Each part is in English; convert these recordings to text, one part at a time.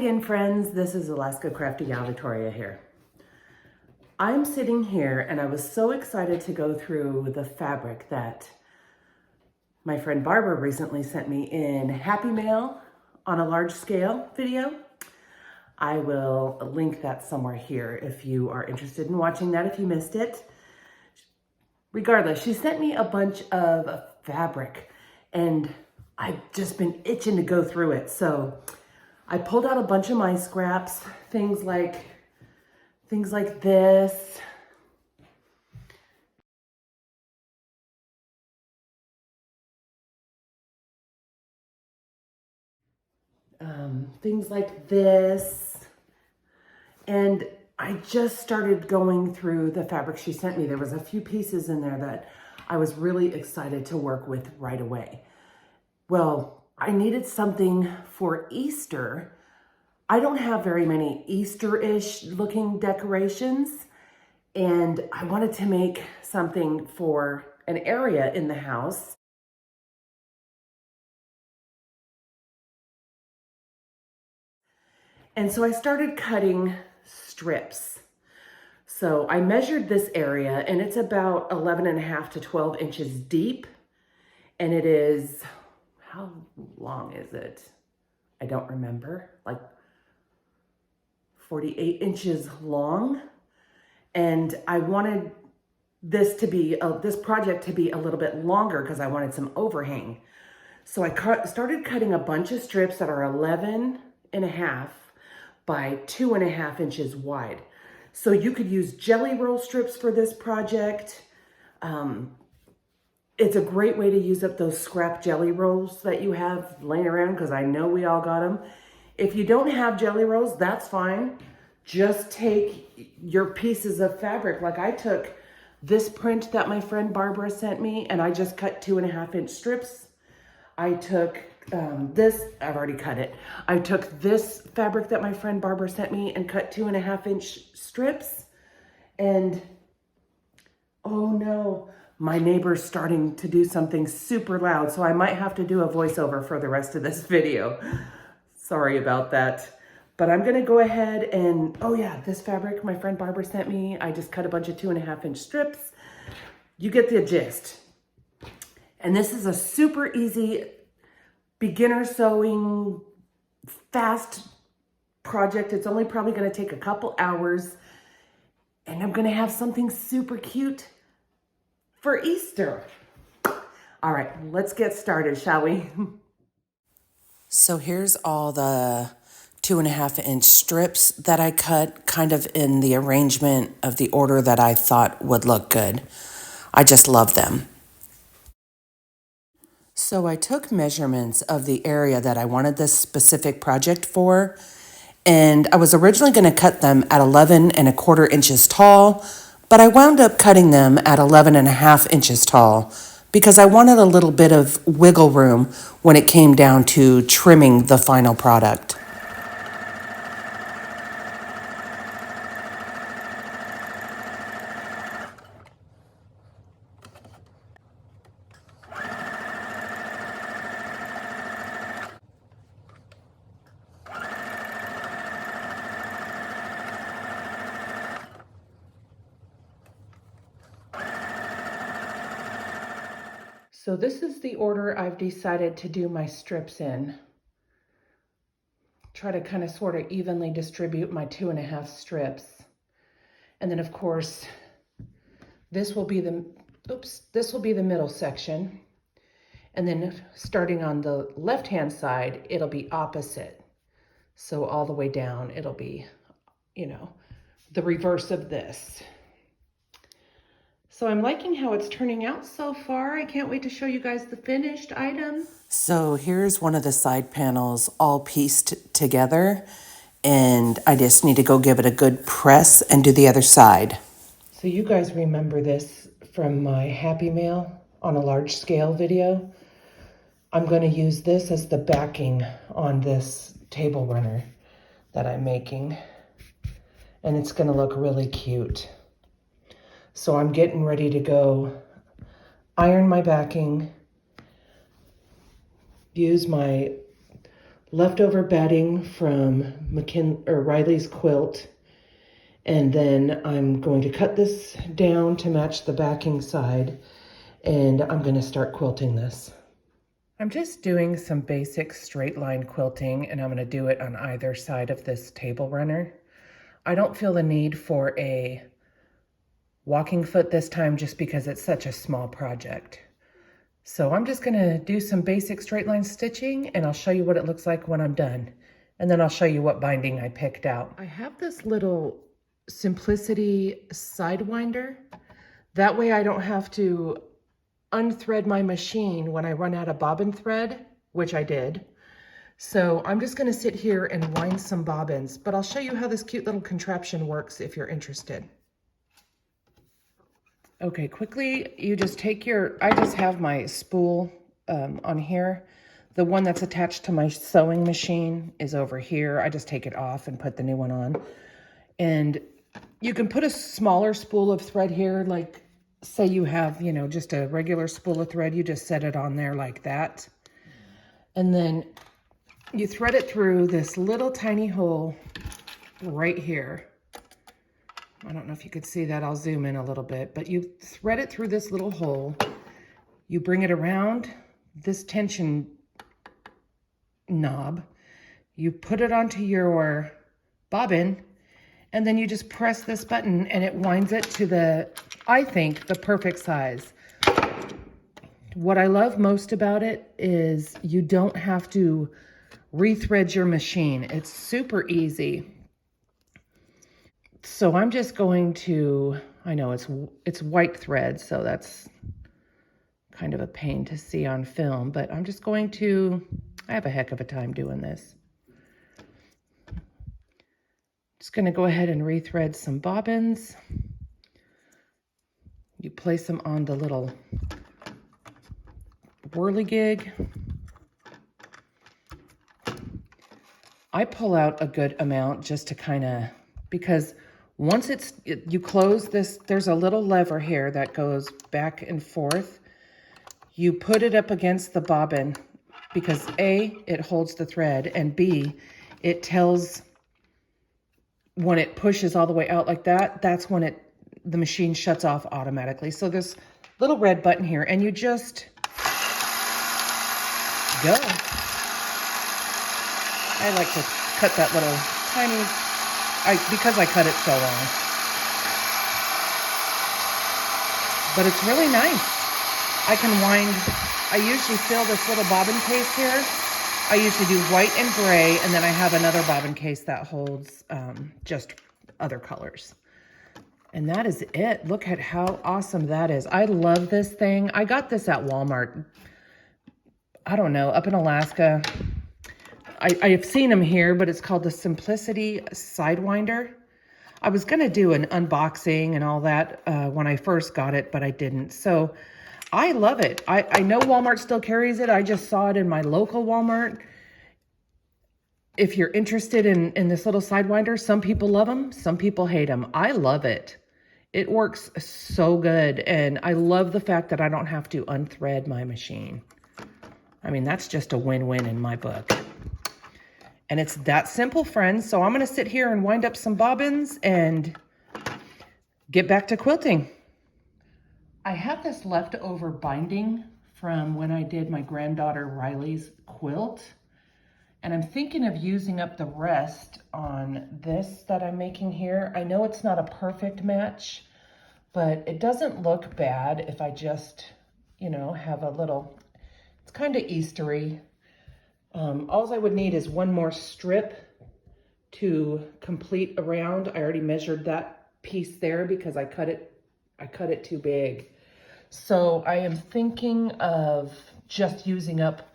again, friends. This is AlaskaCraftyGalVictoria here. I'm sitting here and I was so excited to go through the fabric that my friend Barbara recently sent me in Happy Mail on a large scale video. I will link that somewhere here if you are interested in watching that, if you missed it. Regardless, she sent me a bunch of fabric and I've just been itching to go through it. So I pulled out a bunch of my scraps, things like this. Things like this. And I just started going through the fabric she sent me. There was a few pieces in there that I was really excited to work with right away. Well, I needed something for Easter. I don't have very many Easter-ish looking decorations, and I wanted to make something for an area in the house. And so I started cutting strips. So I measured this area and it's about 11.5 to 12 inches deep. And it is, how long is it? I don't remember, like 48 inches long. And I wanted this to be, this project to be a little bit longer because I wanted some overhang. So I started cutting a bunch of strips that are 11.5 by 2.5 inches wide. So you could use jelly roll strips for this project. It's a great way to use up those scrap jelly rolls that you have laying around, because I know we all got them. If you don't have jelly rolls, that's fine. Just take your pieces of fabric. Like I took this print that my friend Barbara sent me and I just cut 2.5 inch strips. I took this, I've already cut it. I took this fabric that my friend Barbara sent me and cut 2.5 inch strips. And oh no, my neighbor's starting to do something super loud. So I might have to do a voiceover for the rest of this video. Sorry about that. But I'm gonna go ahead and, oh yeah, this fabric my friend Barbara sent me, I just cut a bunch of 2.5 inch strips. You get the gist. And this is a super easy beginner sewing, fast project. It's only probably gonna take a couple hours. And I'm gonna have something super cute for Easter. All right, let's get started, shall we? So here's all the 2.5 inch strips that I cut, kind of in the arrangement of the order that I thought would look good. I just love them. So I took measurements of the area that I wanted this specific project for, and I was originally going to cut them at 11.25 inches tall, but I wound up cutting them at 11.5 inches tall because I wanted a little bit of wiggle room when it came down to trimming the final product. So this is the order I've decided to do my strips in. Try to kind of sort of evenly distribute my 2.5 strips. And then of course, this will be the middle section. And then starting on the left-hand side, it'll be opposite. So all the way down, it'll be, the reverse of this. So I'm liking how it's turning out so far. I can't wait to show you guys the finished item. So here's one of the side panels all pieced together, and I just need to go give it a good press and do the other side. So you guys remember this from my Happy Mail on a large scale video. I'm going to use this as the backing on this table runner that I'm making, and it's going to look really cute. So I'm getting ready to go iron my backing, use my leftover batting from Riley's quilt. And then I'm going to cut this down to match the backing side, and I'm going to start quilting this. I'm just doing some basic straight line quilting, and I'm going to do it on either side of this table runner. I don't feel the need for a walking foot this time just because it's such a small project. So I'm just going to do some basic straight line stitching, and I'll show you what it looks like when I'm done. And then I'll show you what binding I picked out. I have this little Simplicity sidewinder. That way I don't have to unthread my machine when I run out of bobbin thread, which I did. So I'm just going to sit here and wind some bobbins, but I'll show you how this cute little contraption works if you're interested. Okay, quickly, you just take I just have my spool on here. The one that's attached to my sewing machine is over here. I just take it off and put the new one on. And you can put a smaller spool of thread here, like say you have, you know, just a regular spool of thread, you just set it on there like that. And then you thread it through this little tiny hole right here. I don't know if you could see that, I'll zoom in a little bit, but you thread it through this little hole. You bring it around this tension knob. You put it onto your bobbin, and then you just press this button and it winds it to I think, the perfect size. What I love most about it is you don't have to rethread your machine. It's super easy. So I'm just going to, I know it's white thread, so that's kind of a pain to see on film, but I'm just going to, I have a heck of a time doing this. Just going to go ahead and rethread some bobbins. You place them on the little whirligig. I pull out a good amount just to kind of, because once you close this, there's a little lever here that goes back and forth. You put it up against the bobbin because A, it holds the thread, and B, it tells when it pushes all the way out like that, that's when the machine shuts off automatically. So this little red button here, and you just go. I like to cut that little tiny, because I cut it so long. But it's really nice. I can wind, I usually fill this little bobbin case here. I usually do white and gray, and then I have another bobbin case that holds just other colors. And that is it. Look at how awesome that is. I love this thing. I got this at Walmart. I don't know, up in Alaska. I have seen them here, but it's called the Simplicity Sidewinder. I was going to do an unboxing and all that when I first got it, but I didn't. So I love it. I know Walmart still carries it. I just saw it in my local Walmart. If you're interested in this little Sidewinder, some people love them, some people hate them. I love it. It works so good. And I love the fact that I don't have to unthread my machine. I mean, that's just a win-win in my book. And it's that simple, friends. So I'm going to sit here and wind up some bobbins and get back to quilting. I have this leftover binding from when I did my granddaughter Riley's quilt. And I'm thinking of using up the rest on this that I'm making here. I know it's not a perfect match, but it doesn't look bad if I just, you know, have a little, it's kind of Eastery. All I would need is one more strip to complete around. I already measured that piece there because I cut it too big. So I am thinking of just using up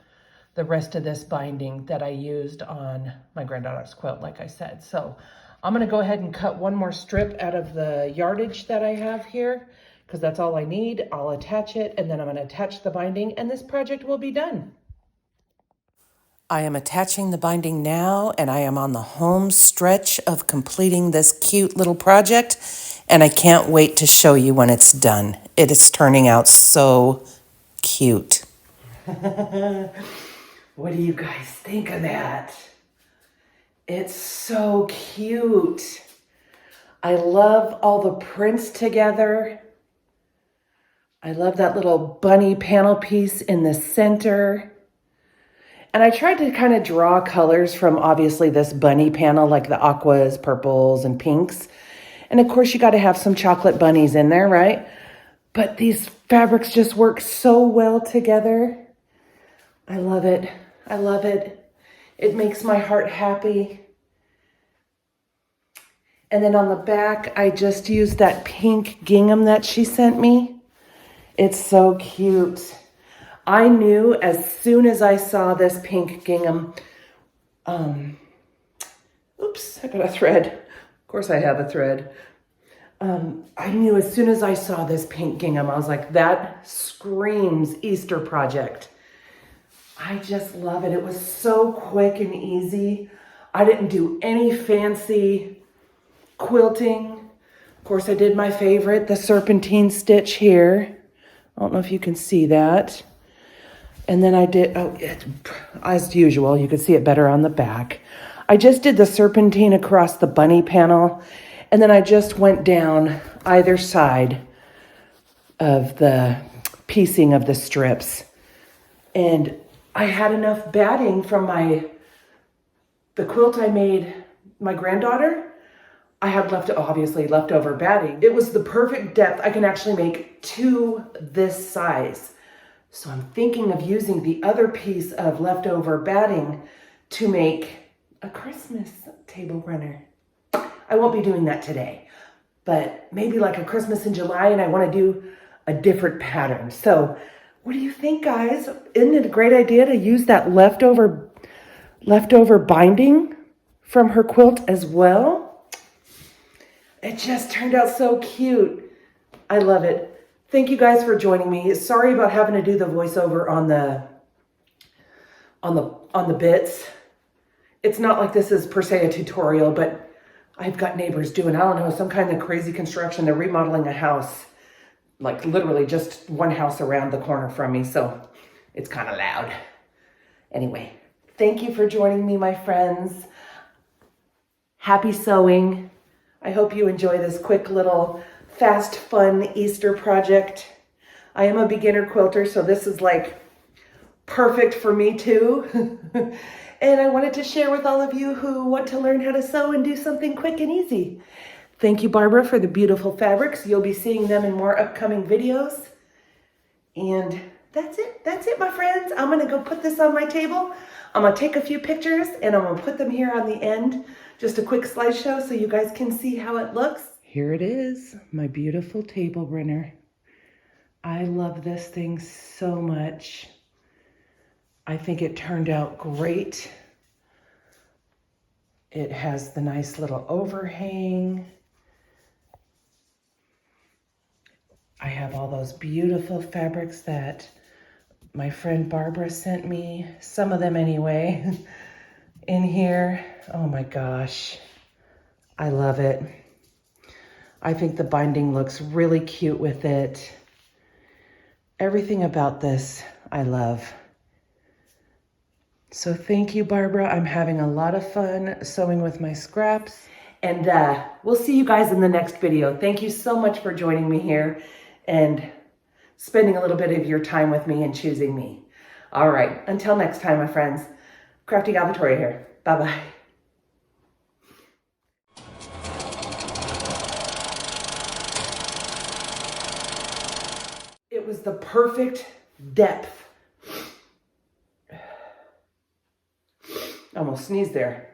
the rest of this binding that I used on my granddaughter's quilt, like I said. So I'm gonna go ahead and cut one more strip out of the yardage that I have here, because that's all I need. I'll attach it, and then I'm gonna attach the binding, and this project will be done. I am attaching the binding now, and I am on the home stretch of completing this cute little project, and I can't wait to show you when it's done. It is turning out so cute. What do you guys think of that? It's so cute. I love all the prints together. I love that little bunny panel piece in the center. And I tried to kind of draw colors from obviously this bunny panel, like the aquas, purples, and pinks. And of course you got to have some chocolate bunnies in there, right? But these fabrics just work so well together. I love it. I love it. It makes my heart happy. And then on the back, I just used that pink gingham that she sent me. It's so cute. I knew as soon as I saw this pink gingham, oops, I got a thread. Of course I have a thread. I knew as soon as I saw this pink gingham, I was like, that screams Easter project. I just love it. It was so quick and easy. I didn't do any fancy quilting. Of course, I did my favorite, the serpentine stitch here. I don't know if you can see that. And then I did, as usual, you can see it better on the back. I just did the serpentine across the bunny panel. And then I just went down either side of the piecing of the strips. And I had enough batting from the quilt I made my granddaughter. I had obviously leftover batting. It was the perfect depth. I can actually make 2 this size. So I'm thinking of using the other piece of leftover batting to make a Christmas table runner. I won't be doing that today, but maybe like a Christmas in July, and I want to do a different pattern. So what do you think, guys? Isn't it a great idea to use that leftover binding from her quilt as well? It just turned out so cute. I love it. Thank you guys for joining me. Sorry about having to do the voiceover on the bits. It's not like this is per se a tutorial, but I've got neighbors doing, I don't know, some kind of crazy construction. They're remodeling a house, like literally just one house around the corner from me. So it's kind of loud. Anyway, thank you for joining me, my friends. Happy sewing. I hope you enjoy this quick little fast, fun Easter project. I am a beginner quilter, so this is like perfect for me too. And I wanted to share with all of you who want to learn how to sew and do something quick and easy. Thank you, Barbara, for the beautiful fabrics. You'll be seeing them in more upcoming videos. And that's it. That's it, my friends. I'm going to go put this on my table. I'm going to take a few pictures and I'm going to put them here on the end. Just a quick slideshow so you guys can see how it looks. Here it is, my beautiful table runner. I love this thing so much. I think it turned out great. It has the nice little overhang. I have all those beautiful fabrics that my friend Barbara sent me, some of them anyway, in here. Oh my gosh, I love it. I think the binding looks really cute with it. Everything about this, I love. So thank you, Barbara. I'm having a lot of fun sewing with my scraps. And we'll see you guys in the next video. Thank you so much for joining me here and spending a little bit of your time with me and choosing me. All right, until next time, my friends. CraftyGalVictoria here. Bye-bye. It was the perfect depth. Almost sneezed there.